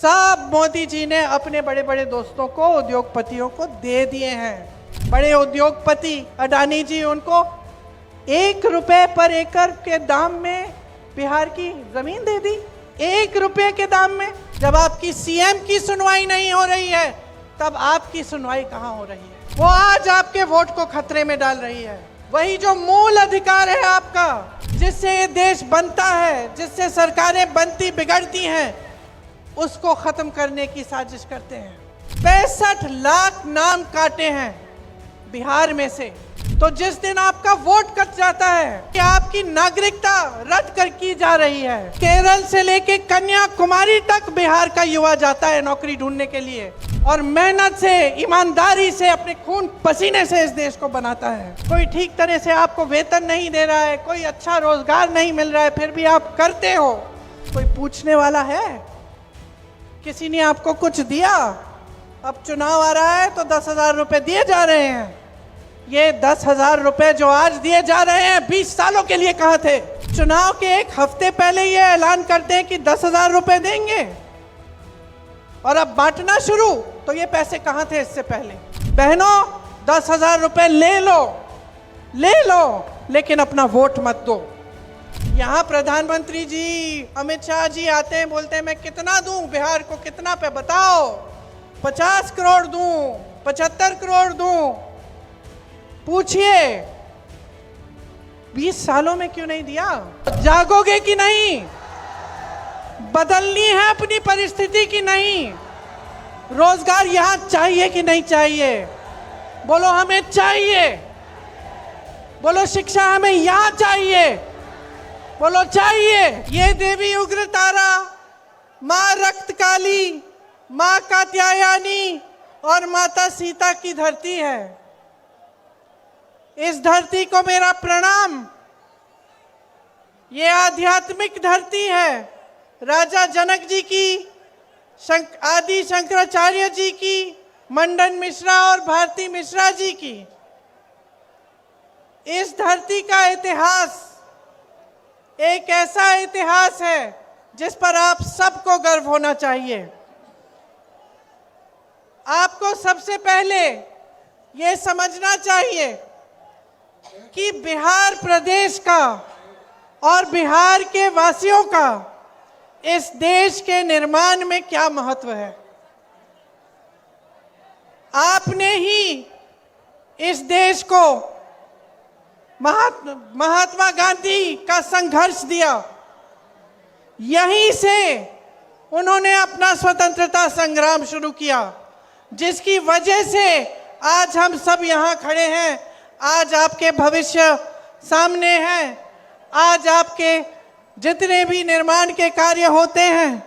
सब मोदी जी ने अपने बड़े बड़े दोस्तों को, उद्योगपतियों को दे दिए हैं। बड़े उद्योगपति अडानी जी, उनको 1 रुपए पर एकड़ के दाम में बिहार की जमीन दे दी। 1 रुपए के दाम में। जब आपकी सीएम की सुनवाई नहीं हो रही है, तब आपकी सुनवाई कहां हो रही है? वो आज आपके वोट को खतरे में डाल रही है। वही जो मूल अधिकार है आपका, जिससे ये देश बनता है, जिससे सरकारें बनती बिगड़ती हैं, उसको खत्म करने की साजिश करते हैं। 65 लाख नाम काटे हैं बिहार में से। तो जिस दिन आपका वोट कट जाता है कि आपकी नागरिकता रद्द कर की जा रही है, केरल से लेके कन्याकुमारी तक बिहार का युवा जाता है नौकरी ढूंढने के लिए और मेहनत से, ईमानदारी से, अपने खून पसीने से इस देश को बनाता है। कोई ठीक तरह से आपको वेतन नहीं दे रहा है, कोई अच्छा रोजगार नहीं मिल रहा है, फिर भी आप करते हो। कोई पूछने वाला है? किसी ने आपको कुछ दिया? अब चुनाव आ रहा है तो 10,000 रुपए दिए जा रहे हैं। ये 10,000 रुपए जो आज दिए जा रहे हैं, 20 सालों के लिए कहाँ थे? चुनाव के 1 हफ्ते पहले ये ऐलान करते हैं कि 10,000 रुपए देंगे और अब बांटना शुरू, तो ये पैसे कहाँ थे इससे पहले? बहनों, 10,000 रुपए ले लो, लेकिन अपना वोट मत दो। यहाँ प्रधानमंत्री जी, अमित शाह जी आते हैं, बोलते हैं मैं कितना दूं बिहार को, कितना पे बताओ? 50 करोड़ दूं, 75 करोड़ दूं। पूछिए 20 सालों में क्यों नहीं दिया? जागोगे कि नहीं? बदलनी है अपनी परिस्थिति की नहीं? रोजगार यहां चाहिए कि नहीं चाहिए? बोलो हमें चाहिए। बोलो शिक्षा हमें यहां चाहिए। बोलो चाहिए। ये देवी उग्रतारा, मां रक्तकाली, मां कात्यायनी और माता सीता की धरती है। इस धरती को मेरा प्रणाम। ये आध्यात्मिक धरती है। राजा जनक जी की, आदि शंकराचार्य जी की, मंडन मिश्रा और भारती मिश्रा जी की। इस धरती का इतिहास एक ऐसा इतिहास है जिस पर आप सबको गर्व होना चाहिए। आपको सबसे पहले ये समझना चाहिए कि बिहार प्रदेश का और बिहार के वासियों का इस देश के निर्माण में क्या महत्व है। आपने ही इस देश को महात्मा गांधी का संघर्ष दिया। यहीं से उन्होंने अपना स्वतंत्रता संग्राम शुरू किया, जिसकी वजह से आज हम सब यहाँ खड़े हैं। आज आपके भविष्य सामने हैं। आज आपके जितने भी निर्माण के कार्य होते हैं,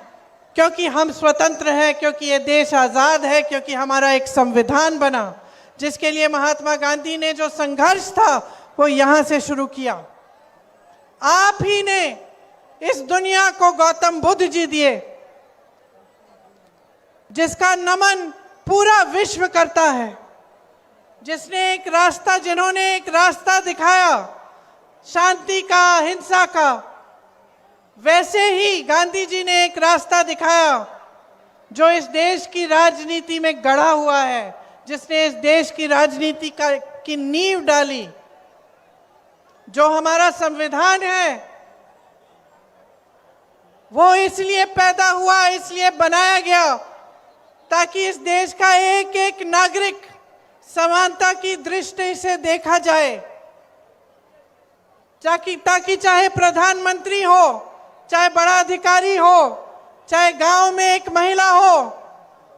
क्योंकि हम स्वतंत्र हैं, क्योंकि ये देश आज़ाद है, क्योंकि हमारा एक संविधान बना, जिसके लिए महात्मा गांधी ने जो संघर्ष था वो यहाँ से शुरू किया। आप ही ने इस दुनिया को गौतम बुद्ध जी दिए, जिसका नमन पूरा विश्व करता है। जिन्होंने एक रास्ता दिखाया शांति का, अहिंसा का, वैसे ही गांधी जी ने एक रास्ता दिखाया जो इस देश की राजनीति में गढ़ा हुआ है, जिसने इस देश की राजनीति की नींव डाली। जो हमारा संविधान है वो इसलिए पैदा हुआ, इसलिए बनाया गया ताकि इस देश का एक एक नागरिक समानता की दृष्टि से देखा जाए, ताकि चाहे प्रधानमंत्री हो, चाहे बड़ा अधिकारी हो, चाहे गांव में एक महिला हो,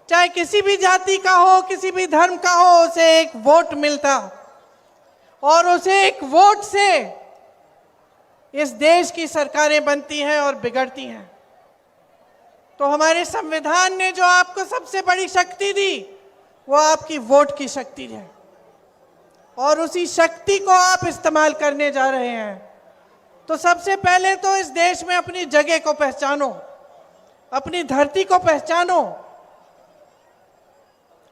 चाहे किसी भी जाति का हो, किसी भी धर्म का हो, उसे एक वोट मिलता और उसे एक वोट से इस देश की सरकारें बनती हैं और बिगड़ती हैं। तो हमारे संविधान ने जो आपको सबसे बड़ी शक्ति दी वो आपकी वोट की शक्ति है और उसी शक्ति को आप इस्तेमाल करने जा रहे हैं। तो सबसे पहले तो इस देश में अपनी जगह को पहचानो, अपनी धरती को पहचानो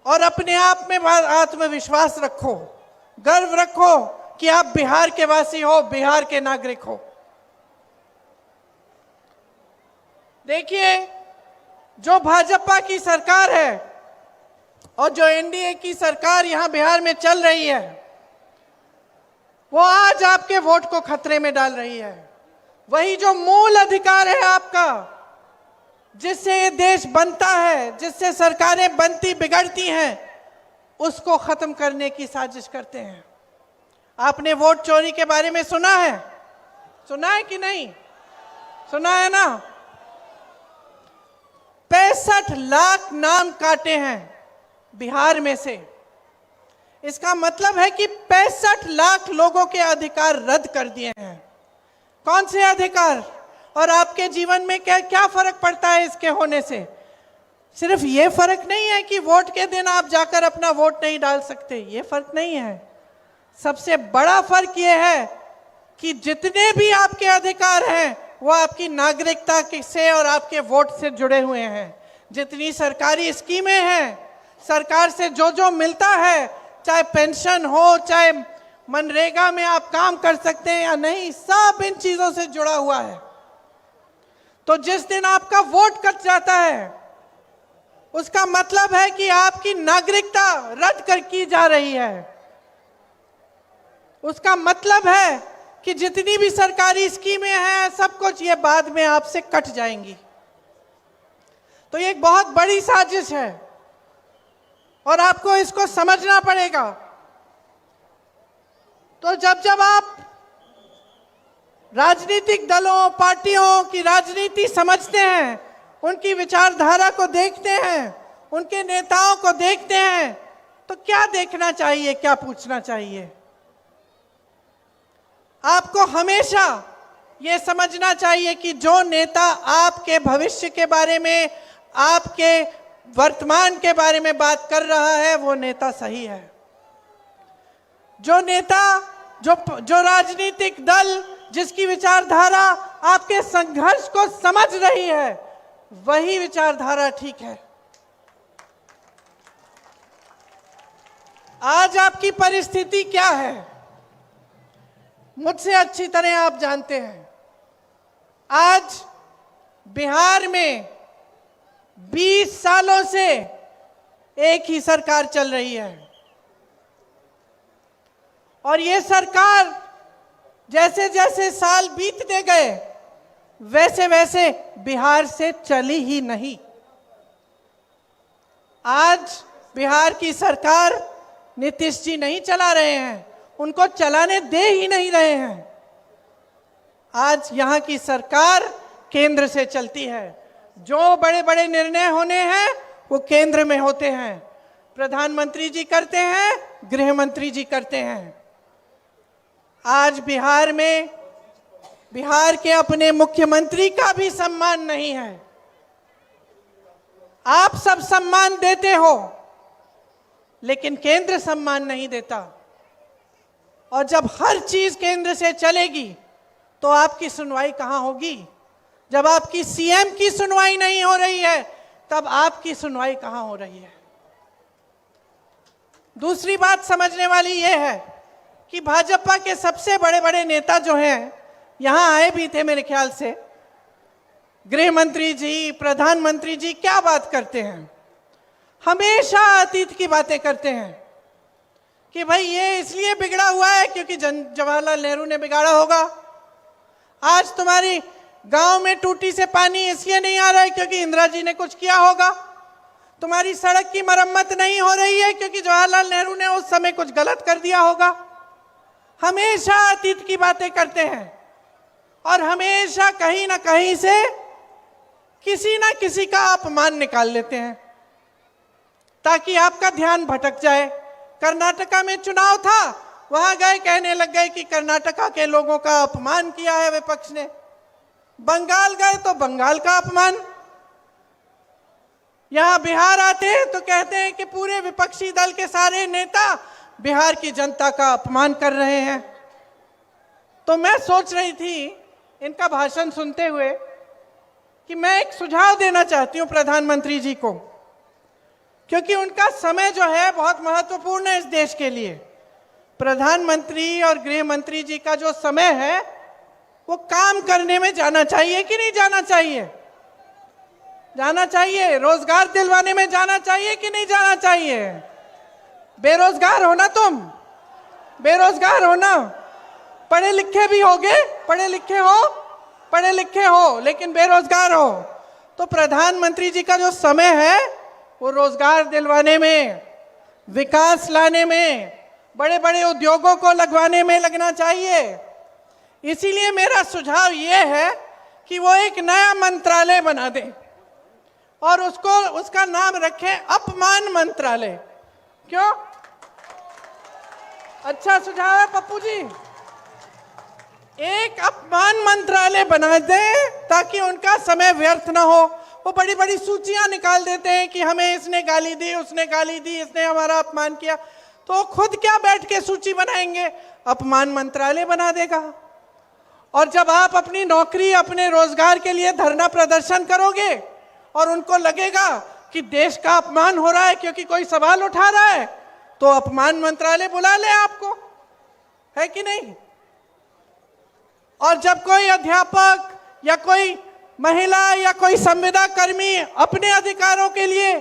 और अपने आप में आत्मविश्वास रखो, गर्व रखो कि आप बिहार के वासी हो, बिहार के नागरिक हो। देखिए, जो भाजपा की सरकार है और जो एनडीए की सरकार यहां बिहार में चल रही है, वो आज आपके वोट को खतरे में डाल रही है। वही जो मूल अधिकार है आपका, जिससे ये देश बनता है, जिससे सरकारें बनती बिगड़ती हैं, उसको खत्म करने की साजिश करते हैं। आपने वोट चोरी के बारे में सुना है? सुना है कि नहीं? सुना है ना? 65 लाख नाम काटे हैं बिहार में से। इसका मतलब है कि 65 लाख लोगों के अधिकार रद्द कर दिए हैं। कौन से अधिकार? और आपके जीवन में क्या क्या फर्क पड़ता है इसके होने से? सिर्फ ये फर्क नहीं है कि वोट के दिन आप जाकर अपना वोट नहीं डाल सकते, ये फर्क नहीं है। सबसे बड़ा फर्क ये है कि जितने भी आपके अधिकार हैं वो आपकी नागरिकता से और आपके वोट से जुड़े हुए हैं। जितनी सरकारी स्कीमें हैं, सरकार से जो जो मिलता है, चाहे पेंशन हो, चाहे मनरेगा में आप काम कर सकते हैं या नहीं, सब इन चीजों से जुड़ा हुआ है। तो जिस दिन आपका वोट कट जाता है, उसका मतलब है कि आपकी नागरिकता रद्द कर की जा रही है। उसका मतलब है कि जितनी भी सरकारी स्कीमें हैं, सब कुछ ये बाद में आपसे कट जाएंगी। तो ये एक बहुत बड़ी साजिश है और आपको इसको समझना पड़ेगा। तो जब जब आप राजनीतिक दलों, पार्टियों की राजनीति समझते हैं, उनकी विचारधारा को देखते हैं, उनके नेताओं को देखते हैं, तो क्या देखना चाहिए, क्या पूछना चाहिए? आपको हमेशा यह समझना चाहिए कि जो नेता आपके भविष्य के बारे में, आपके वर्तमान के बारे में बात कर रहा है, वो नेता सही है। जो नेता, जो राजनीतिक दल, जिसकी विचारधारा आपके संघर्ष को समझ रही है, वही विचारधारा ठीक है। आज आपकी परिस्थिति क्या है, मुझसे अच्छी तरह आप जानते हैं। आज बिहार में 20 सालों से एक ही सरकार चल रही है और ये सरकार जैसे जैसे साल बीतते गए, वैसे वैसे बिहार से चली ही नहीं। आज बिहार की सरकार नीतीश जी नहीं चला रहे हैं, उनको चलाने दे ही नहीं रहे हैं। आज यहाँ की सरकार केंद्र से चलती है। जो बड़े बड़े निर्णय होने हैं वो केंद्र में होते हैं। प्रधानमंत्री जी करते हैं, गृह मंत्री जी करते हैं। आज बिहार में बिहार के अपने मुख्यमंत्री का भी सम्मान नहीं है। आप सब सम्मान देते हो, लेकिन केंद्र सम्मान नहीं देता। और जब हर चीज केंद्र से चलेगी तो आपकी सुनवाई कहां होगी? जब आपकी सीएम की सुनवाई नहीं हो रही है, तब आपकी सुनवाई कहां हो रही है? दूसरी बात समझने वाली यह है कि भाजपा के सबसे बड़े बड़े नेता जो हैं, यहां आए भी थे मेरे ख्याल से, गृह मंत्री जी, प्रधानमंत्री जी, क्या बात करते हैं? हमेशा अतीत की बातें करते हैं कि भाई ये इसलिए बिगड़ा हुआ है क्योंकि जवाहरलाल नेहरू ने बिगाड़ा होगा। आज तुम्हारी गांव में टूटी से पानी इसलिए नहीं आ रहा है क्योंकि इंदिरा जी ने कुछ किया होगा। तुम्हारी सड़क की मरम्मत नहीं हो रही है क्योंकि जवाहरलाल नेहरू ने उस समय कुछ गलत कर दिया होगा। हमेशा अतीत की बातें करते हैं और हमेशा कहीं ना कहीं से किसी ना किसी का अपमान निकाल लेते हैं ताकि आपका ध्यान भटक जाए। कर्नाटका में चुनाव था, वहां गए, कहने लग गए कि कर्नाटका के लोगों का अपमान किया है विपक्ष ने। बंगाल गए तो बंगाल का अपमान। यहां बिहार आते हैं तो कहते हैं कि पूरे विपक्षी दल के सारे नेता बिहार की जनता का अपमान कर रहे हैं। तो मैं सोच रही थी इनका भाषण सुनते हुए कि मैं एक सुझाव देना चाहती हूं प्रधानमंत्री जी को, क्योंकि उनका समय जो है बहुत महत्वपूर्ण है इस देश के लिए। प्रधानमंत्री और गृह मंत्री जी का जो समय है वो काम करने में जाना चाहिए कि नहीं जाना चाहिए? जाना चाहिए, रोजगार दिलवाने में जाना चाहिए कि नहीं जाना चाहिए? बेरोजगार हो ना तुम, बेरोजगार हो ना, पढ़े लिखे भी होगे, पढ़े लिखे हो लेकिन बेरोजगार हो। तो प्रधानमंत्री जी का जो समय है वो रोजगार दिलवाने में, विकास लाने में, बड़े बड़े उद्योगों को लगवाने में लगना चाहिए। इसीलिए मेरा सुझाव ये है कि वो एक नया मंत्रालय बना दे और उसका नाम रखें अपमान मंत्रालय। क्यों? अच्छा सुझाव है पप्पू जी। एक अपमान मंत्रालय बना दे ताकि उनका समय व्यर्थ ना हो। वो बड़ी बड़ी सूचियां निकाल देते हैं कि हमें इसने गाली दी, उसने गाली दी, इसने हमारा अपमान किया। तो खुद क्या बैठ के सूची बनाएंगे? अपमान मंत्रालय बना देगा। और जब आप अपनी नौकरी, अपने रोजगार के लिए धरना प्रदर्शन करोगे और उनको लगेगा कि देश का अपमान हो रहा है क्योंकि कोई सवाल उठा रहा है, तो अपमान मंत्रालय बुला ले आपको, है कि नहीं? और जब कोई अध्यापक या कोई महिला या कोई संविदा कर्मी अपने अधिकारों के लिए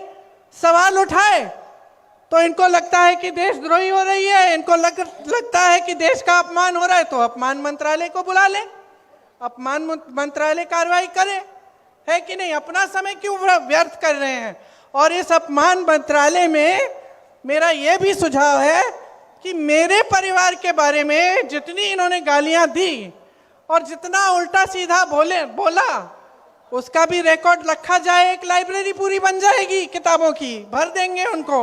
सवाल उठाए तो इनको लगता है कि देशद्रोही हो रही है, इनको लगता है कि देश का अपमान हो रहा है, तो अपमान मंत्रालय को बुला ले, अपमान मंत्रालय कार्रवाई करे, है कि नहीं? अपना समय क्यों व्यर्थ कर रहे हैं? और इस अपमान मंत्रालय में मेरा यह भी सुझाव है कि मेरे परिवार के बारे में जितनी इन्होंने गालियां दी और जितना उल्टा सीधा बोला उसका भी रिकॉर्ड रखा जाए। एक लाइब्रेरी पूरी बन जाएगी किताबों की, भर देंगे उनको।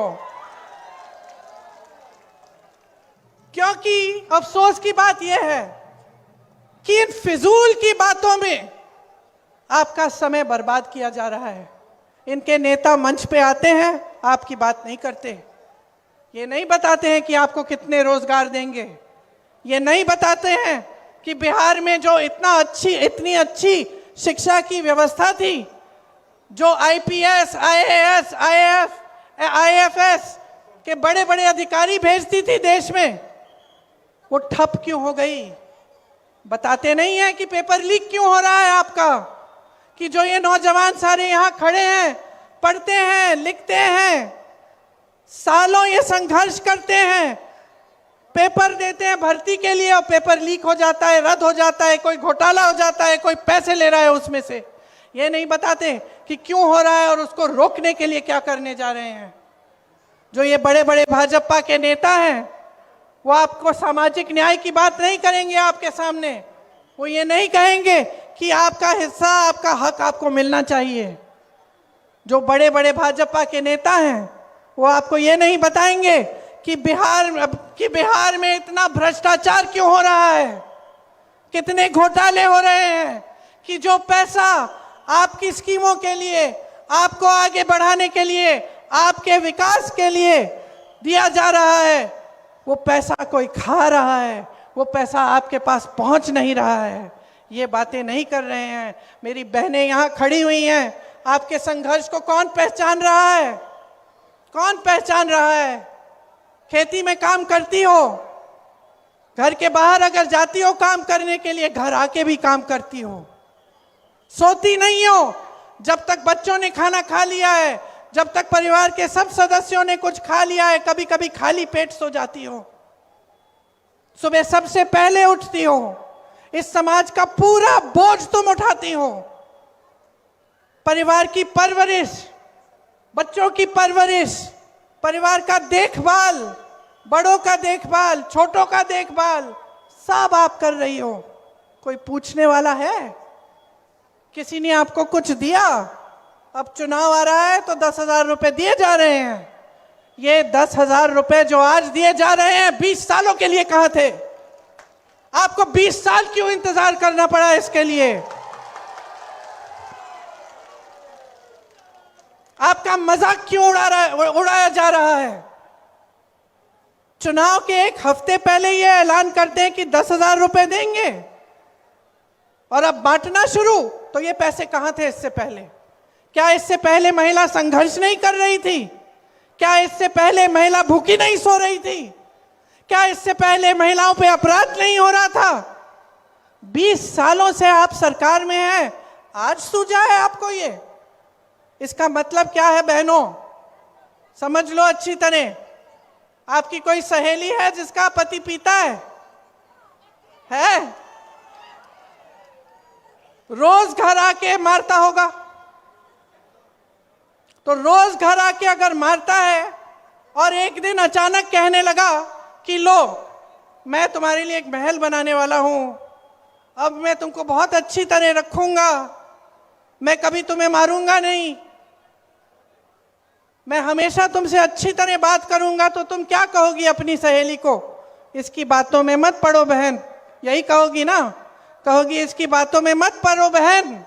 क्योंकि अफसोस की बात यह है कि इन फिजूल की बातों में आपका समय बर्बाद किया जा रहा है। इनके नेता मंच पे आते हैं, आपकी बात नहीं करते, ये नहीं बताते हैं कि आपको कितने रोजगार देंगे, ये नहीं बताते हैं कि बिहार में जो इतनी अच्छी शिक्षा की व्यवस्था थी, जो आईपीएस, आईएएस, आईएफएस के बड़े बड़े अधिकारी भेजती थी देश में, वो ठप क्यों हो गई? बताते नहीं है कि पेपर लीक क्यों हो रहा है आपका, कि जो ये नौजवान सारे यहाँ खड़े हैं, पढ़ते हैं, लिखते हैं, सालों ये संघर्ष करते हैं, पेपर देते हैं भर्ती के लिए और पेपर लीक हो जाता है, रद्द हो जाता है, कोई घोटाला हो जाता है, कोई पैसे ले रहा है उसमें से। ये नहीं बताते कि क्यों हो रहा है और उसको रोकने के लिए क्या करने जा रहे हैं। जो ये बड़े बड़े भाजपा के नेता हैं वो आपको सामाजिक न्याय की बात नहीं करेंगे आपके सामने। वो ये नहीं कहेंगे कि आपका हिस्सा, आपका हक आपको मिलना चाहिए। जो बड़े बड़े भाजपा के नेता हैं वो आपको ये नहीं बताएंगे कि बिहार में इतना भ्रष्टाचार क्यों हो रहा है, कितने घोटाले हो रहे हैं, कि जो पैसा आपकी स्कीमों के लिए, आपको आगे बढ़ाने के लिए, आपके विकास के लिए दिया जा रहा है, वो पैसा कोई खा रहा है, वो पैसा आपके पास पहुंच नहीं रहा है। ये बातें नहीं कर रहे हैं। मेरी बहनें यहाँ खड़ी हुई हैं, आपके संघर्ष को कौन पहचान रहा है? कौन पहचान रहा है? खेती में काम करती हो, घर के बाहर अगर जाती हो काम करने के लिए, घर आके भी काम करती हो, सोती नहीं हो जब तक बच्चों ने खाना खा लिया है, जब तक परिवार के सब सदस्यों ने कुछ खा लिया है, कभी कभी खाली पेट सो जाती हो, सुबह सबसे पहले उठती हो, इस समाज का पूरा बोझ तुम उठाती हो। परिवार की परवरिश, बच्चों की परवरिश, परिवार का देखभाल, बड़ों का देखभाल, छोटों का देखभाल, सब आप कर रही हो। कोई पूछने वाला है? किसी ने आपको कुछ दिया? अब चुनाव आ रहा है तो 10,000 रुपए दिए जा रहे हैं। ये 10,000 रुपए जो आज दिए जा रहे हैं 20 सालों के लिए कहाँ थे? आपको 20 साल क्यों इंतजार करना पड़ा इसके लिए? आपका मजाक क्यों उड़ाया जा रहा है? चुनाव के एक हफ्ते पहले ये ऐलान करते हैं कि 10,000 रुपए देंगे और अब बांटना शुरू। तो ये पैसे कहां थे इससे पहले? क्या इससे पहले महिला संघर्ष नहीं कर रही थी? क्या इससे पहले महिला भूखी नहीं सो रही थी? क्या इससे पहले महिलाओं पे अपराध नहीं हो रहा था? 20 सालों से आप सरकार में हैं, आज सूझा है आपको ये? इसका मतलब क्या है बहनों, समझ लो अच्छी तरह। आपकी कोई सहेली है जिसका पति पीता है? रोज घर आके मारता होगा। तो रोज घर आके अगर मारता है और एक दिन अचानक कहने लगा कि लो मैं तुम्हारे लिए एक महल बनाने वाला हूं, अब मैं तुमको बहुत अच्छी तरह रखूंगा, मैं कभी तुम्हें मारूंगा नहीं, मैं हमेशा तुमसे अच्छी तरह बात करूंगा, तो तुम क्या कहोगी अपनी सहेली को? इसकी बातों में मत पड़ो बहन, यही कहोगी ना? कहोगी इसकी बातों में मत पड़ो बहन,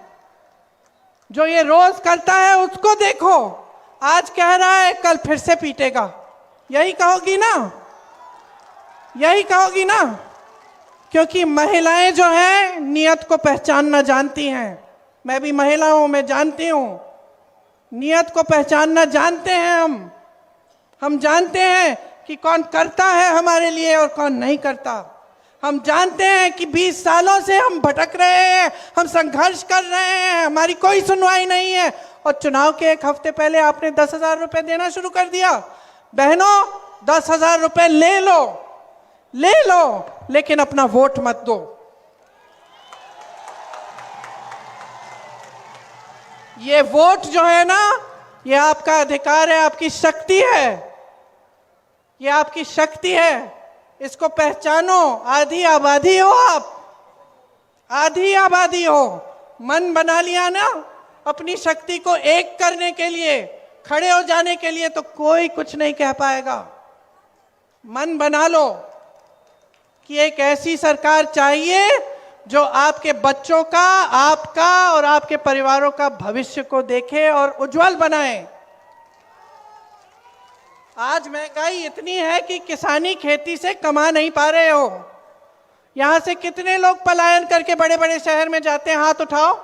जो ये रोज करता है उसको देखो, आज कह रहा है कल फिर से पीटेगा, यही कहोगी ना? यही कहोगी ना? क्योंकि महिलाएं जो हैं नियत को पहचानना जानती हैं। मैं भी महिला हूं, मैं जानती हूं, नियत को पहचानना जानते हैं हम जानते हैं कि कौन करता है हमारे लिए और कौन नहीं करता। हम जानते हैं कि 20 सालों से हम भटक रहे हैं, हम संघर्ष कर रहे हैं, हमारी कोई सुनवाई नहीं है, और चुनाव के एक हफ्ते पहले आपने 10,000 रुपए देना शुरू कर दिया। बहनों 10,000 रुपए ले लो, लेकिन अपना वोट मत दो। ये वोट जो है ना, ये आपका अधिकार है, आपकी शक्ति है, ये आपकी शक्ति है, इसको पहचानो। आधी आबादी हो आप, आधी आबादी हो। मन बना लिया ना अपनी शक्ति को एक करने के लिए, खड़े हो जाने के लिए, तो कोई कुछ नहीं कह पाएगा। मन बना लो कि एक ऐसी सरकार चाहिए जो आपके बच्चों का, आपका और आपके परिवारों का भविष्य को देखे और उज्जवल बनाए। आज महंगाई इतनी है कि किसानी खेती से कमा नहीं पा रहे हो। यहां से कितने लोग पलायन करके बड़े बड़े शहर में जाते हैं? हाथ उठाओ।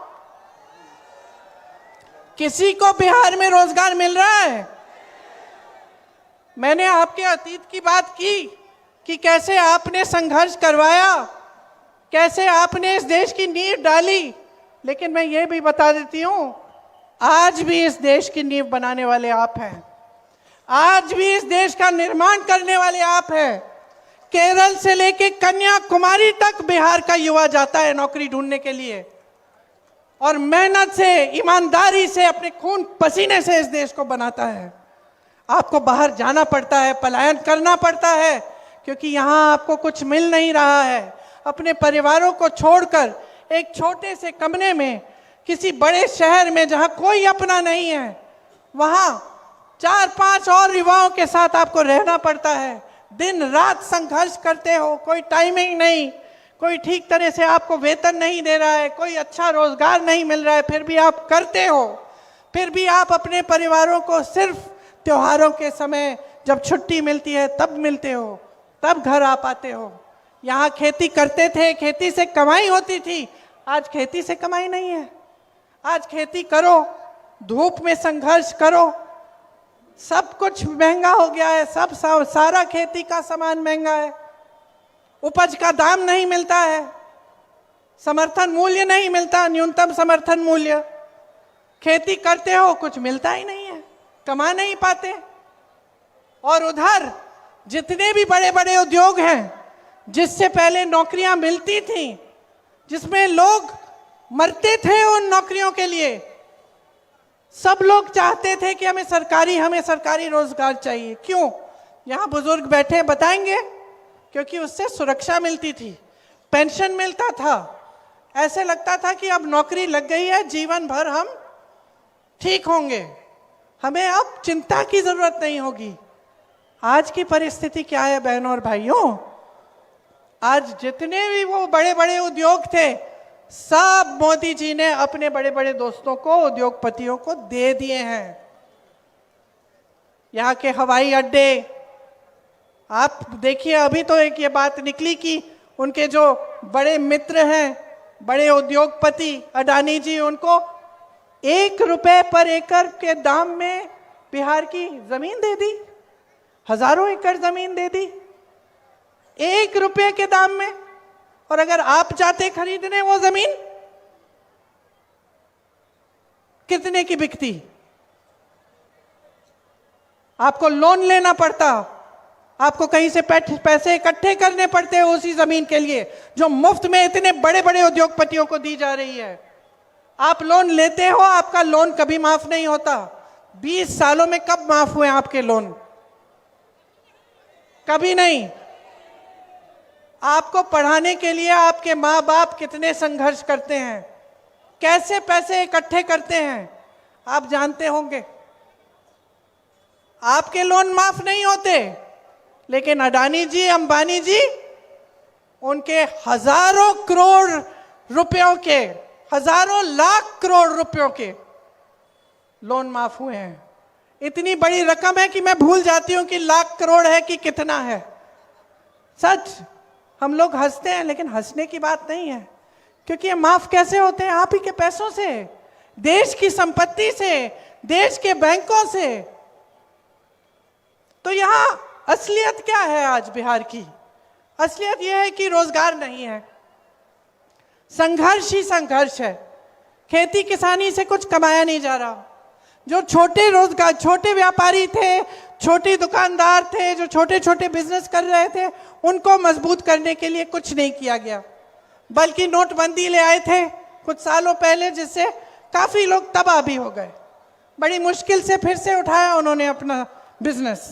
किसी को बिहार में रोजगार मिल रहा है? मैंने आपके अतीत की बात की कि कैसे आपने संघर्ष करवाया, कैसे आपने इस देश की नींव डाली, लेकिन मैं ये भी बता देती हूं, आज भी इस देश की नींव बनाने वाले आप हैं, आज भी इस देश का निर्माण करने वाले आप हैं। केरल से लेके कन्याकुमारी तक बिहार का युवा जाता है नौकरी ढूंढने के लिए, और मेहनत से, ईमानदारी से, अपने खून पसीने से इस देश को बनाता है। आपको बाहर जाना पड़ता है, पलायन करना पड़ता है, क्योंकि यहां आपको कुछ मिल नहीं रहा है। अपने परिवारों को छोड़कर एक छोटे से कमरे में किसी बड़े शहर में जहां कोई अपना नहीं है, वहां 4-5 और युवाओं के साथ आपको रहना पड़ता है। दिन रात संघर्ष करते हो, कोई टाइमिंग नहीं, कोई ठीक तरह से आपको वेतन नहीं दे रहा है, कोई अच्छा रोजगार नहीं मिल रहा है, फिर भी आप करते हो। फिर भी आप अपने परिवारों को सिर्फ त्योहारों के समय, जब छुट्टी मिलती है तब मिलते हो, तब घर आ पाते हो। यहाँ खेती करते थे, खेती से कमाई होती थी, आज खेती से कमाई नहीं है। आज खेती करो, धूप में संघर्ष करो, सब कुछ महंगा हो गया है, सारा खेती का सामान महंगा है, उपज का दाम नहीं मिलता है, समर्थन मूल्य नहीं मिलता, न्यूनतम समर्थन मूल्य। खेती करते हो, कुछ मिलता ही नहीं है, कमा नहीं पाते। और उधर जितने भी बड़े बड़े उद्योग हैं, जिससे पहले नौकरियां मिलती थी, जिसमें लोग मरते थे उन नौकरियों के लिए, सब लोग चाहते थे कि हमें सरकारी रोजगार चाहिए। क्यों? यहां बुजुर्ग बैठे हैं, बताएंगे। क्योंकि उससे सुरक्षा मिलती थी, पेंशन मिलता था, ऐसे लगता था कि अब नौकरी लग गई है, जीवन भर हम ठीक होंगे, हमें अब चिंता की जरूरत नहीं होगी। आज की परिस्थिति क्या है बहनों और भाइयों? आज जितने भी वो बड़े बड़े उद्योग थे, सब मोदी जी ने अपने बड़े बड़े दोस्तों को, उद्योगपतियों को दे दिए हैं। यहाँ के हवाई अड्डे, आप देखिए, अभी तो एक ये बात निकली कि उनके जो बड़े मित्र हैं, बड़े उद्योगपति अडानी जी, उनको 1 रुपए पर एकड़ के दाम में बिहार की जमीन दे दी, हजारों एकड़ जमीन दे दी 1 रुपए के दाम में। और अगर आप जाते खरीदने वो जमीन, कितने की बिकती? आपको लोन लेना पड़ता, आपको कहीं से पैसे इकट्ठे करने पड़ते हैं उसी जमीन के लिए जो मुफ्त में इतने बड़े बड़े उद्योगपतियों को दी जा रही है। आप लोन लेते हो, आपका लोन कभी माफ नहीं होता। 20 सालों में कब माफ हुए आपके लोन? कभी नहीं। आपको पढ़ाने के लिए आपके माँ बाप कितने संघर्ष करते हैं, कैसे पैसे इकट्ठे करते हैं, आप जानते होंगे। आपके लोन माफ नहीं होते, लेकिन अडानी जी, अंबानी जी, उनके हजारों करोड़ रुपयों के, हजारों लाख करोड़ रुपयों के लोन माफ हुए हैं। इतनी बड़ी रकम है कि मैं भूल जाती हूं कि लाख करोड़ है कि कितना है। सच, हम लोग हंसते हैं, लेकिन हंसने की बात नहीं है, क्योंकि ये माफ कैसे होते हैं? आप ही के पैसों से, देश की संपत्ति से, देश के बैंकों से। तो यहां असलियत क्या है आज बिहार की? असलियत यह है कि रोजगार नहीं है, संघर्ष ही संघर्ष है। खेती किसानी से कुछ कमाया नहीं जा रहा। जो छोटे रोजगार, छोटे व्यापारी थे, छोटे दुकानदार थे, जो छोटे छोटे बिजनेस कर रहे थे, उनको मजबूत करने के लिए कुछ नहीं किया गया, बल्कि नोटबंदी ले आए थे कुछ सालों पहले, जिससे काफी लोग तबाह भी हो गए। बड़ी मुश्किल से फिर से उठाया उन्होंने अपना बिजनेस।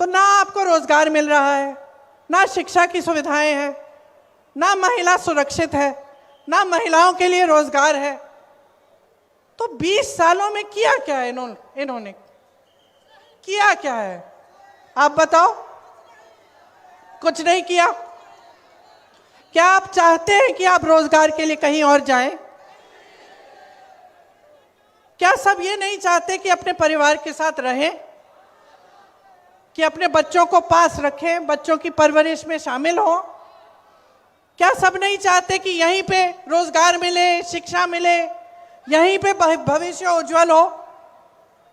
तो ना आपको रोजगार मिल रहा है, ना शिक्षा की सुविधाएं हैं, ना महिला सुरक्षित है, ना महिलाओं के लिए रोजगार है। तो 20 सालों में किया क्या है इन्होंने किया क्या है? आप बताओ। कुछ नहीं किया। क्या आप चाहते हैं कि आप रोजगार के लिए कहीं और जाएं? क्या सब ये नहीं चाहते कि अपने परिवार के साथ रहें, कि अपने बच्चों को पास रखें, बच्चों की परवरिश में शामिल हों? क्या सब नहीं चाहते कि यहीं पे रोजगार मिले, शिक्षा मिले, यहीं पे भविष्य उज्जवल हो?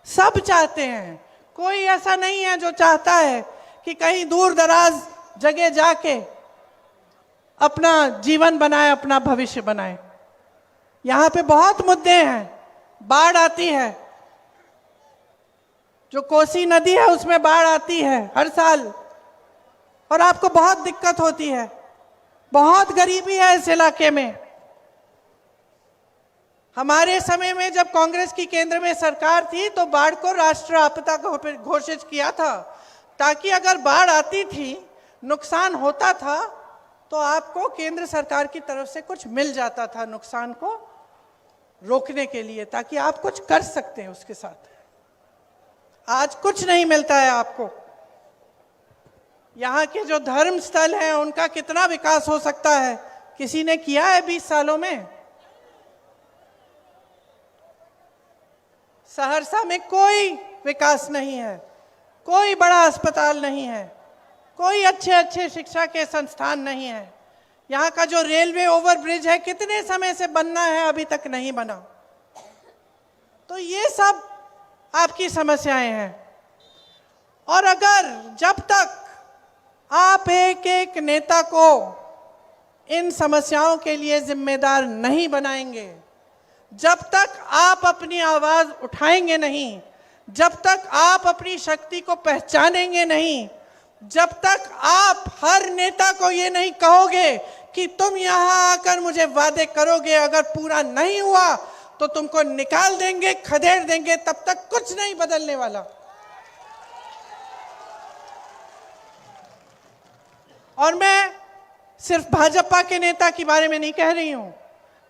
सब चाहते हैं। कोई ऐसा नहीं है जो चाहता है कि कहीं दूर दराज जगह जाके अपना जीवन बनाए, अपना भविष्य बनाए। यहां पे बहुत मुद्दे हैं। बाढ़ आती है, जो कोसी नदी है उसमें बाढ़ आती है हर साल, और आपको बहुत दिक्कत होती है। बहुत गरीबी है इस इलाके में। हमारे समय में जब कांग्रेस की केंद्र में सरकार थी तो बाढ़ को राष्ट्रीय आपदा घोषित किया था, ताकि अगर बाढ़ आती थी, नुकसान होता था, तो आपको केंद्र सरकार की तरफ से कुछ मिल जाता था नुकसान को रोकने के लिए, ताकि आप कुछ कर सकते हैं उसके साथ। आज कुछ नहीं मिलता है आपको। यहाँ के जो धर्म स्थल हैं उनका कितना विकास हो सकता है, किसी ने किया है 20 सालों में? सहरसा में कोई विकास नहीं है, कोई बड़ा अस्पताल नहीं है, कोई अच्छे शिक्षा के संस्थान नहीं है। यहाँ का जो रेलवे ओवरब्रिज है, कितने समय से बनना है, अभी तक नहीं बना। तो ये सब आपकी समस्याएं हैं। और अगर जब तक आप एक एक नेता को इन समस्याओं के लिए जिम्मेदार नहीं बनाएंगे, जब तक आप अपनी आवाज उठाएंगे नहीं, जब तक आप अपनी शक्ति को पहचानेंगे नहीं, जब तक आप हर नेता को ये नहीं कहोगे कि तुम यहां आकर मुझे वादे करोगे, अगर पूरा नहीं हुआ तो तुमको निकाल देंगे, खदेड़ देंगे, तब तक कुछ नहीं बदलने वाला। और मैं सिर्फ भाजपा के नेता के बारे में नहीं कह रही हूं,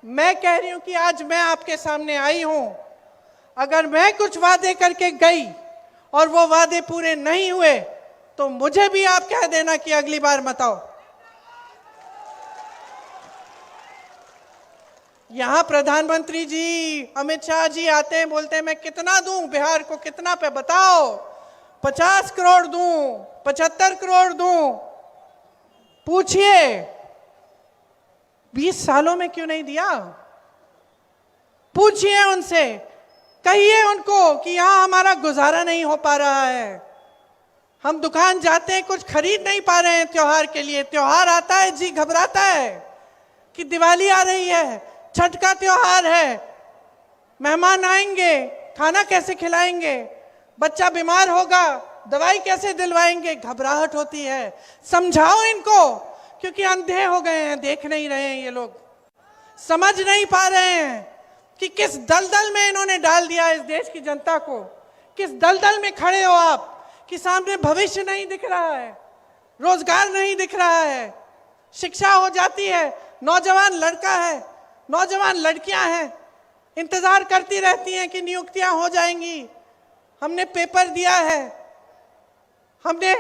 मैं कह रही हूं कि आज मैं आपके सामने आई हूं। अगर मैं कुछ वादे करके गई और वो वादे पूरे नहीं हुए, तो मुझे भी आप कह देना कि अगली बार मत आओ। यहां प्रधानमंत्री जी, अमित शाह जी आते हैं, बोलते हैं मैं कितना दूं बिहार को, कितना पे बताओ, 50 करोड़ दूं, 75 करोड़ दूं। पूछिए 20 सालों में क्यों नहीं दिया? पूछिए उनसे, कहिए उनको कि यहां हमारा गुजारा नहीं हो पा रहा है, हम दुकान जाते हैं कुछ खरीद नहीं पा रहे हैं त्योहार के लिए। त्योहार आता है जी घबराता है कि दिवाली आ रही है, छठ का त्योहार है, मेहमान आएंगे, खाना कैसे खिलाएंगे, बच्चा बीमार होगा, दवाई कैसे दिलवाएंगे, घबराहट होती है। समझाओ इनको, क्योंकि अंधे हो गए हैं, देख नहीं रहे हैं ये लोग, समझ नहीं पा रहे हैं कि किस दलदल में इन्होंने डाल दिया इस देश की जनता को। किस दलदल में खड़े हो आप कि सामने भविष्य नहीं दिख रहा है, रोजगार नहीं दिख रहा है, शिक्षा हो जाती है, नौजवान लड़का है, नौजवान लड़कियां हैं, इंतजार करती रहती हैं कि नियुक्तियां हो जाएंगी। हमने पेपर दिया है, हमने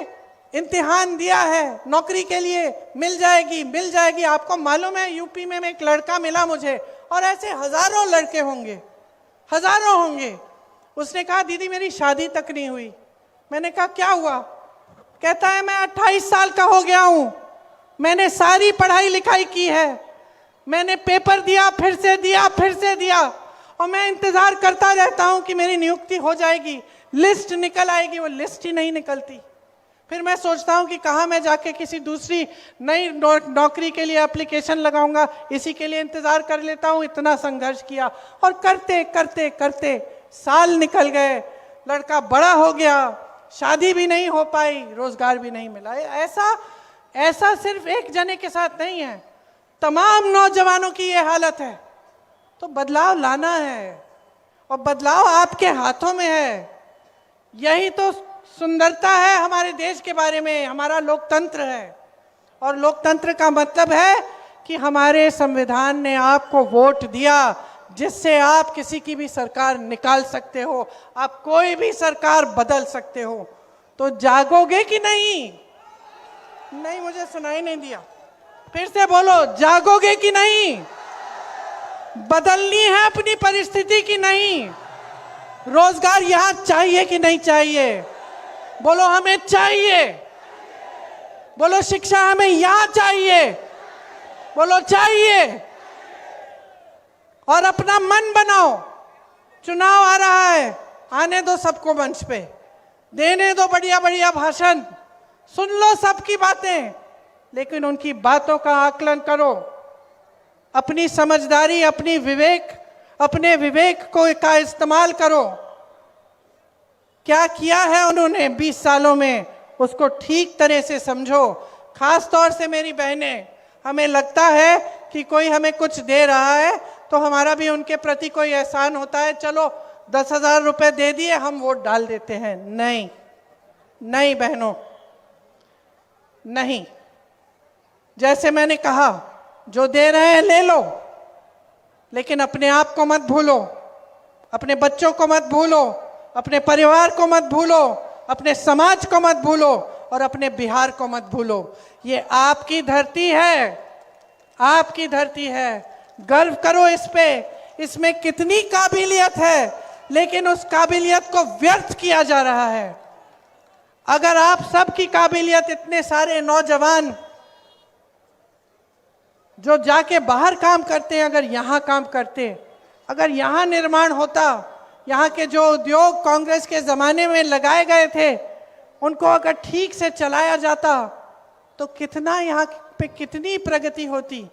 इम्तिहान दिया है, नौकरी के लिए मिल जाएगी मिल जाएगी। आपको मालूम है यूपी में एक लड़का मिला मुझे, और ऐसे हजारों लड़के होंगे, हजारों होंगे। उसने कहा दीदी मेरी शादी तक नहीं हुई। मैंने कहा क्या हुआ? कहता है मैं 28 साल का हो गया हूं, मैंने सारी पढ़ाई लिखाई की है, मैंने पेपर दिया, फिर से दिया, फिर से दिया, और मैं इंतजार करता रहता हूं कि मेरी नियुक्ति हो जाएगी, लिस्ट निकल आएगी। वो लिस्ट ही नहीं निकलती। फिर मैं सोचता हूं कि कहाँ मैं जाके किसी दूसरी नई नौकरी के लिए एप्लीकेशन लगाऊंगा, इसी के लिए इंतजार कर लेता हूं। इतना संघर्ष किया, और करते करते करते साल निकल गए, लड़का बड़ा हो गया, शादी भी नहीं हो पाई, रोजगार भी नहीं मिला। ऐसा सिर्फ एक जने के साथ नहीं है, तमाम नौजवानों की ये हालत है। तो बदलाव लाना है, और बदलाव आपके हाथों में है। यही तो सुंदरता है हमारे देश के बारे में। हमारा लोकतंत्र है, और लोकतंत्र का मतलब है कि हमारे संविधान ने आपको वोट दिया, जिससे आप किसी की भी सरकार निकाल सकते हो, आप कोई भी सरकार बदल सकते हो। तो जागोगे कि नहीं? नहीं, मुझे सुनाई नहीं दिया, फिर से बोलो, जागोगे कि नहीं? बदलनी है अपनी परिस्थिति की नहीं? रोजगार यहां चाहिए कि नहीं चाहिए? बोलो हमें चाहिए। बोलो शिक्षा हमें यहां चाहिए। बोलो चाहिए। और अपना मन बनाओ, चुनाव आ रहा है, आने दो सबको मंच पे, देने दो बढ़िया बढ़िया भाषण, सुन लो सबकी बातें, लेकिन उनकी बातों का आकलन करो। अपनी समझदारी, अपने विवेक का इस्तेमाल करो। क्या किया है उन्होंने 20 सालों में, उसको ठीक तरह से समझो। खास तौर से मेरी बहनें, हमें लगता है कि कोई हमें कुछ दे रहा है तो हमारा भी उनके प्रति कोई एहसान होता है, चलो 10,000 रुपए दे दिए हम वोट डाल देते हैं। नहीं नहीं बहनों, नहीं। जैसे मैंने कहा, जो दे रहे हैं ले लो, लेकिन अपने आप को मत भूलो, अपने बच्चों को मत भूलो, अपने परिवार को मत भूलो, अपने समाज को मत भूलो, और अपने बिहार को मत भूलो। ये आपकी धरती है, आपकी धरती है। गर्व करो इस पे। इसमें कितनी काबिलियत है, लेकिन उस काबिलियत को व्यर्थ किया जा रहा है। अगर आप सबकी काबिलियत, इतने सारे नौजवान जो जाके बाहर काम करते हैं, अगर यहाँ काम करते, अगर यहाँ निर्माण होता, यहाँ के जो उद्योग कांग्रेस के ज़माने में लगाए गए थे, उनको अगर ठीक से चलाया जाता, तो कितना यहाँ पे कितनी प्रगति होती,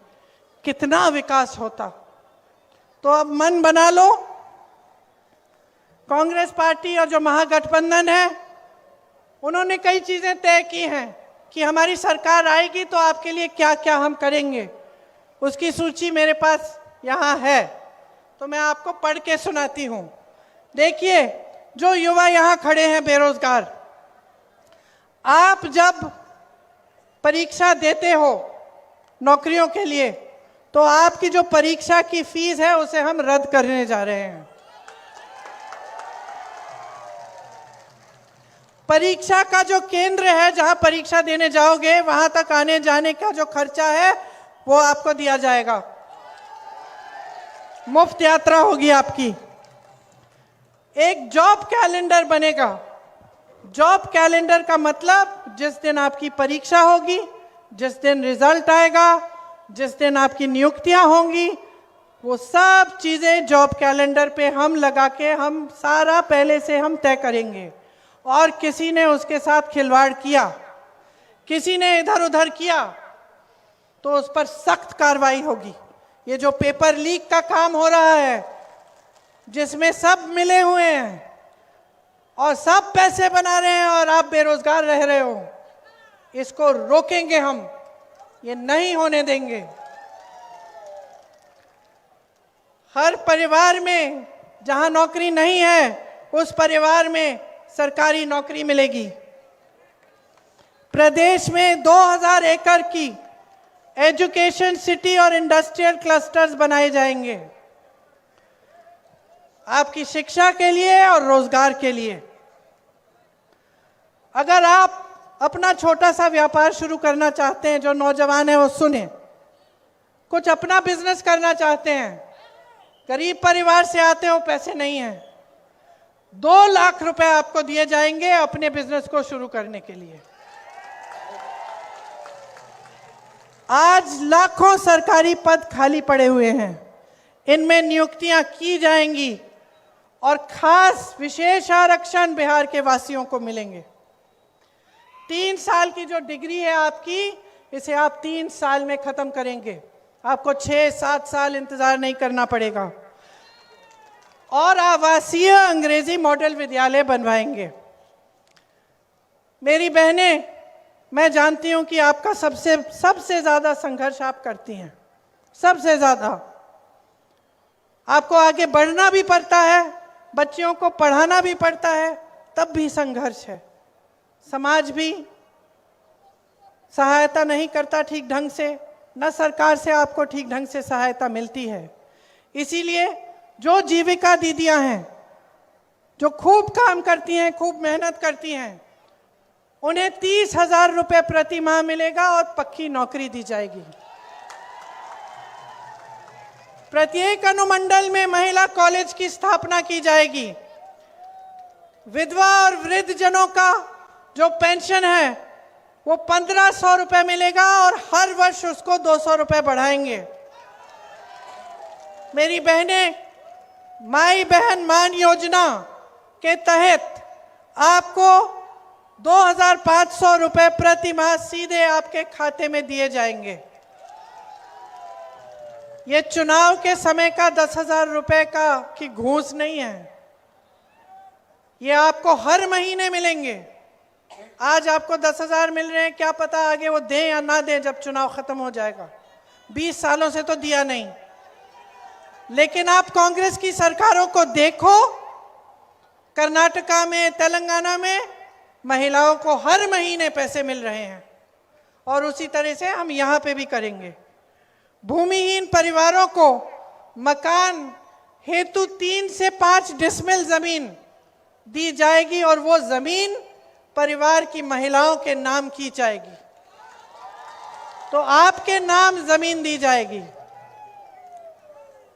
कितना विकास होता। तो अब मन बना लो, कांग्रेस पार्टी और जो महागठबंधन है, उन्होंने कई चीज़ें तय की हैं कि हमारी सरकार आएगी तो आपके लिए क्या क्या हम करेंगे। उसकी सूची मेरे पास यहाँ है, तो मैं आपको पढ़ के सुनाती हूँ। देखिए, जो युवा यहाँ खड़े हैं बेरोजगार, आप जब परीक्षा देते हो नौकरियों के लिए, तो आपकी जो परीक्षा की फीस है उसे हम रद्द करने जा रहे हैं। परीक्षा का जो केंद्र है, जहां परीक्षा देने जाओगे, वहां तक आने जाने का जो खर्चा है वो आपको दिया जाएगा, मुफ्त यात्रा होगी आपकी। एक जॉब कैलेंडर बनेगा। जॉब कैलेंडर का मतलब, जिस दिन आपकी परीक्षा होगी, जिस दिन रिजल्ट आएगा, जिस दिन आपकी नियुक्तियां होंगी, वो सब चीजें जॉब कैलेंडर पे हम लगा के, हम सारा पहले से हम तय करेंगे। और किसी ने उसके साथ खिलवाड़ किया, किसी ने इधर उधर किया, तो उस पर सख्त कार्रवाई होगी। ये जो पेपर लीक का काम हो रहा है, जिसमें सब मिले हुए हैं और सब पैसे बना रहे हैं और आप बेरोजगार रह रहे हो। इसको रोकेंगे हम, ये नहीं होने देंगे। हर परिवार में जहां नौकरी नहीं है उस परिवार में सरकारी नौकरी मिलेगी। प्रदेश में 2000 एकड़ की एजुकेशन सिटी और इंडस्ट्रियल क्लस्टर्स बनाए जाएंगे, आपकी शिक्षा के लिए और रोजगार के लिए। अगर आप अपना छोटा सा व्यापार शुरू करना चाहते हैं, जो नौजवान है वो सुने, कुछ अपना बिजनेस करना चाहते हैं, गरीब परिवार से आते हो, पैसे नहीं है, 2 लाख रुपए आपको दिए जाएंगे अपने बिजनेस को शुरू करने के लिए। आज लाखों सरकारी पद खाली पड़े हुए हैं, इनमें नियुक्तियां की जाएंगी और खास विशेष आरक्षण बिहार के वासियों को मिलेंगे। 3 साल की जो डिग्री है आपकी, इसे आप 3 साल में खत्म करेंगे, आपको 6-7 साल इंतजार नहीं करना पड़ेगा। और आवासीय अंग्रेजी मॉडल विद्यालय बनवाएंगे। मेरी बहनें, मैं जानती हूं कि आपका सबसे ज्यादा संघर्ष आप करती हैं, सबसे ज्यादा आपको आगे बढ़ना भी पड़ता है, बच्चियों को पढ़ाना भी पड़ता है, तब भी संघर्ष है। समाज भी सहायता नहीं करता ठीक ढंग से, न सरकार से आपको ठीक ढंग से सहायता मिलती है। इसीलिए जो जीविका दीदियां हैं, जो खूब काम करती हैं, खूब मेहनत करती हैं, उन्हें 30,000 रुपए प्रति माह मिलेगा और पक्की नौकरी दी जाएगी। प्रत्येक अनुमंडल में महिला कॉलेज की स्थापना की जाएगी। विधवा और वृद्ध जनों का जो पेंशन है वो 1500 रुपए मिलेगा और हर वर्ष उसको 200 रुपए बढ़ाएंगे। मेरी बहनें, माई बहन मान योजना के तहत आपको 2500 रुपए प्रति माह सीधे आपके खाते में दिए जाएंगे। ये चुनाव के समय का 10,000 रुपए की घूस नहीं है, ये आपको हर महीने मिलेंगे। आज आपको 10,000 मिल रहे हैं, क्या पता आगे वो दें या ना दें जब चुनाव खत्म हो जाएगा। 20 सालों से तो दिया नहीं। लेकिन आप कांग्रेस की सरकारों को देखो, कर्नाटका में, तेलंगाना में महिलाओं को हर महीने पैसे मिल रहे हैं और उसी तरह से हम यहां पे भी करेंगे। भूमिहीन परिवारों को मकान हेतु 3 से 5 डिसमिल जमीन दी जाएगी और वो जमीन परिवार की महिलाओं के नाम की जाएगी, तो आपके नाम जमीन दी जाएगी।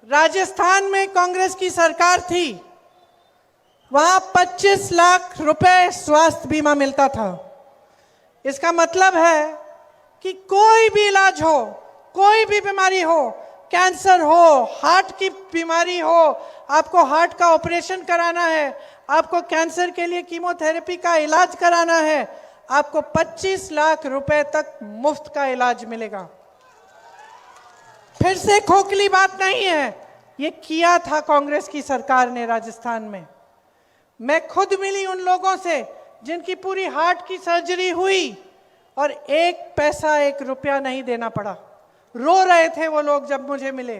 राजस्थान में कांग्रेस की सरकार थी, वहां 25 लाख रुपए स्वास्थ्य बीमा मिलता था। इसका मतलब है कि कोई भी इलाज हो, कोई भी बीमारी हो, कैंसर हो, हार्ट की बीमारी हो, आपको हार्ट का ऑपरेशन कराना है, आपको कैंसर के लिए कीमोथेरेपी का इलाज कराना है, आपको 25 लाख रुपए तक मुफ्त का इलाज मिलेगा। फिर से खोखली बात नहीं है, ये किया था कांग्रेस की सरकार ने राजस्थान में। मैं खुद मिली उन लोगों से जिनकी पूरी हार्ट की सर्जरी हुई और 1 पैसा 1 रुपया नहीं देना पड़ा। रो रहे थे वो लोग जब मुझे मिले,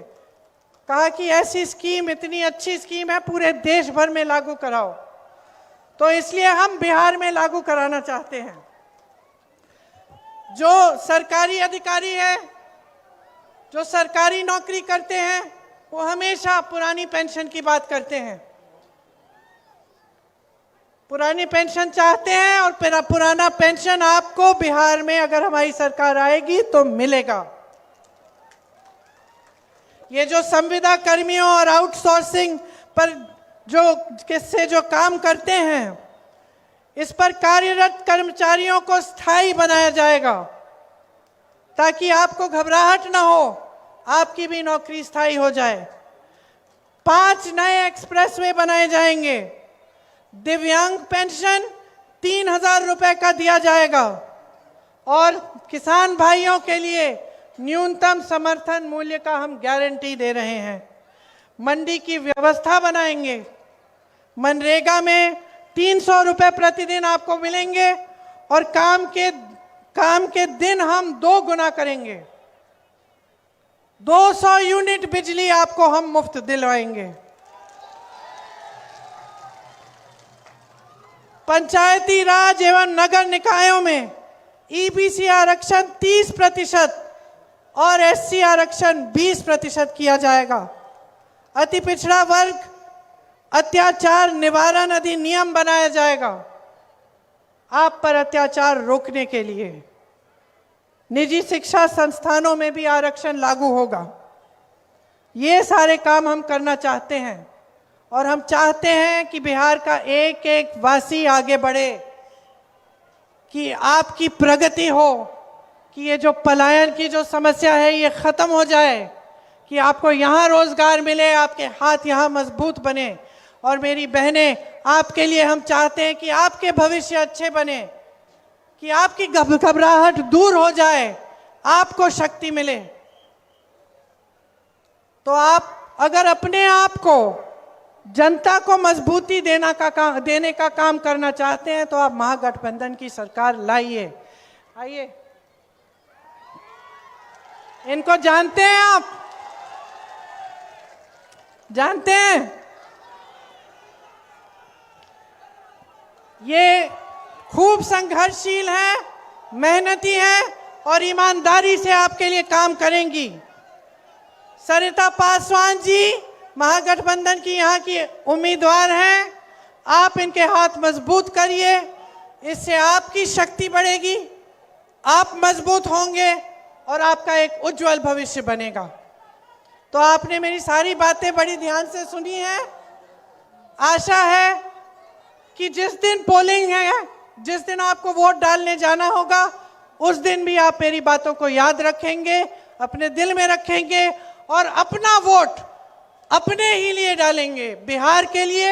कहा कि ऐसी स्कीम, इतनी अच्छी स्कीम है, पूरे देश भर में लागू कराओ। तो इसलिए हम बिहार में लागू कराना चाहते हैं। जो सरकारी अधिकारी है, जो सरकारी नौकरी करते हैं, वो हमेशा पुरानी पेंशन की बात करते हैं, पुरानी पेंशन चाहते हैं और फिर पुराना पेंशन आपको बिहार में अगर हमारी सरकार आएगी तो मिलेगा। ये जो संविदा कर्मियों और आउटसोर्सिंग पर जो काम करते हैं, इस पर कार्यरत कर्मचारियों को स्थायी बनाया जाएगा ताकि आपको घबराहट ना हो, आपकी भी नौकरी स्थायी हो जाए। 5 नए एक्सप्रेसवे बनाए जाएंगे। दिव्यांग पेंशन 3,000 रुपए का दिया जाएगा और किसान भाइयों के लिए न्यूनतम समर्थन मूल्य का हम गारंटी दे रहे हैं। मंडी की व्यवस्था बनाएंगे। मनरेगा में 300 रुपए प्रतिदिन आपको मिलेंगे और काम के दिन हम 2 गुना करेंगे। 200 यूनिट बिजली आपको हम मुफ्त दिलवाएंगे। पंचायती राज एवं नगर निकायों में ईबीसी आरक्षण 30% और एससी आरक्षण 20% किया जाएगा। अति पिछड़ा वर्ग अत्याचार निवारण अधिनियम बनाया जाएगा आप पर अत्याचार रोकने के लिए। निजी शिक्षा संस्थानों में भी आरक्षण लागू होगा। ये सारे काम हम करना चाहते हैं और हम चाहते हैं कि बिहार का एक एक वासी आगे बढ़े, कि आपकी प्रगति हो, कि ये जो पलायन की जो समस्या है ये खत्म हो जाए, कि आपको यहाँ रोजगार मिले, आपके हाथ यहाँ मजबूत बने। और मेरी बहनें, आपके लिए हम चाहते हैं कि आपके भविष्य अच्छे बने, कि आपकी घबराहट दूर हो जाए, आपको शक्ति मिले। तो आप अगर अपने आप को जनता को मजबूती देने का काम करना चाहते हैं तो आप महागठबंधन की सरकार लाइए। आइए, इनको जानते हैं आप? जानते हैं? ये खूब संघर्षशील है, मेहनती है और ईमानदारी से आपके लिए काम करेंगी। सरिता पासवान जी महागठबंधन की यहाँ की उम्मीदवार हैं। आप इनके हाथ मजबूत करिए, इससे आपकी शक्ति बढ़ेगी, आप मजबूत होंगे और आपका एक उज्जवल भविष्य बनेगा। तो आपने मेरी सारी बातें बड़ी ध्यान से सुनी है। आशा है कि जिस दिन पोलिंग है, जिस दिन आपको वोट डालने जाना होगा, उस दिन भी आप मेरी बातों को याद रखेंगे, अपने दिल में रखेंगे और अपना वोट अपने ही लिए डालेंगे। बिहार के लिए,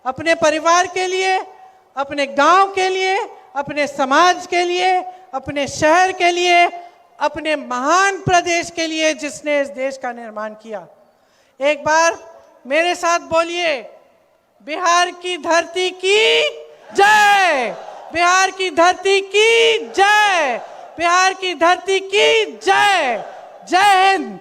अपने परिवार के लिए, अपने गांव के लिए, अपने समाज के लिए, अपने शहर के लिए, अपने महान प्रदेश के लिए जिसने इस देश का निर्माण किया। एक बार मेरे साथ बोलिए, बिहार की धरती की जय, बिहार की धरती की जय, बिहार की धरती की जय। जय हिंद।